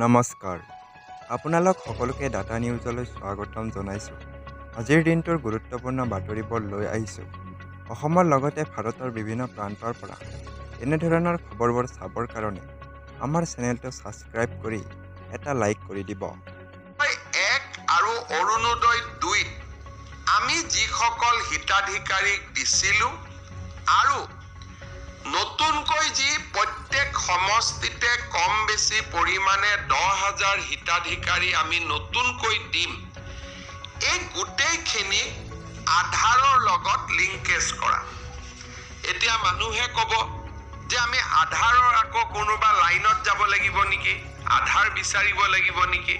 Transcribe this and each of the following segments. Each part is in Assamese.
নমস্কাৰ আপোনালোক সকলোকে ডাটা নিউজলৈ স্বাগতম জনাইছোঁ। আজিৰ দিনটোৰ গুৰুত্বপূৰ্ণ বাতৰিবোৰ লৈ আহিছোঁ। অসমৰ লগতে ভাৰতৰ বিভিন্ন প্ৰান্তৰ পৰা এনেধৰণৰ খবৰবোৰ চাবৰ কাৰণে আমাৰ চেনেলটো ছাবস্ক্ৰাইব কৰি এটা লাইক কৰি দিব। 1 আৰু অৰুণোদয় 2 আমি যিসকল হিতাধিকাৰীক দিছিলোঁ আৰু নতুনকৈ যি প্ৰত্যেক সমষ্টিতে কম বেছি পৰিমাণে 10,000 হিতাধিকাৰী আমি নতুনকৈ দিম, এই গোটেইখিনি আধাৰৰ লগত লিংকেজ কৰা। এতিয়া মানুহে ক'ব যে আমি আধাৰৰ আকৌ কোনোবা লাইনত যাব লাগিব নেকি, আধাৰ বিচাৰিব লাগিব নেকি?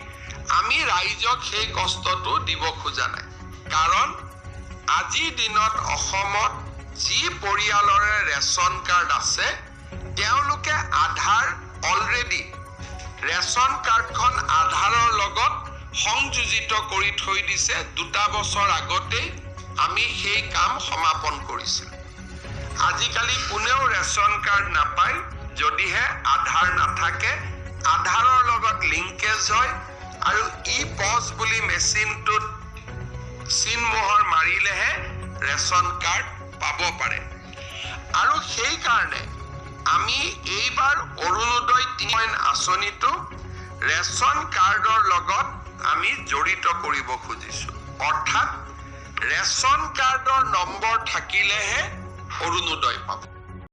আমি ৰাইজক সেই কষ্টটো দিব খোজা নাই, কাৰণ আজিৰ দিনত অসমত যি পৰিয়ালৰে ৰেচন কাৰ্ড আছে তেওঁলোকে আধাৰ অলৰেডি ৰেচন কাৰ্ডখন আধাৰৰ লগত সংযোজিত কৰি থৈ দিছে। 2 বছৰ আগতেই আমি সেই কাম সমাপন কৰিছিলোঁ। আজিকালি কোনেও ৰেচন কাৰ্ড নাপায় যদিহে আধাৰ নাথাকে, আধাৰৰ লগত লিংকেজ হয় আৰু ই-পজ বুলি মেচিনটোত চিনমোহৰ মাৰিলেহে ৰেচন কাৰ্ড পাব পাৰে। আৰু সেইকাৰণে আমি এইবাৰ অৰুণোদয় 3 আঁচনিটো ৰেচন কাৰ্ডৰ লগত আমি জড়িত কৰিব খুজিছোঁ। অৰ্থাৎ ৰেচন কাৰ্ডৰ নম্বৰ থাকিলেহে অৰুণোদয় পাব।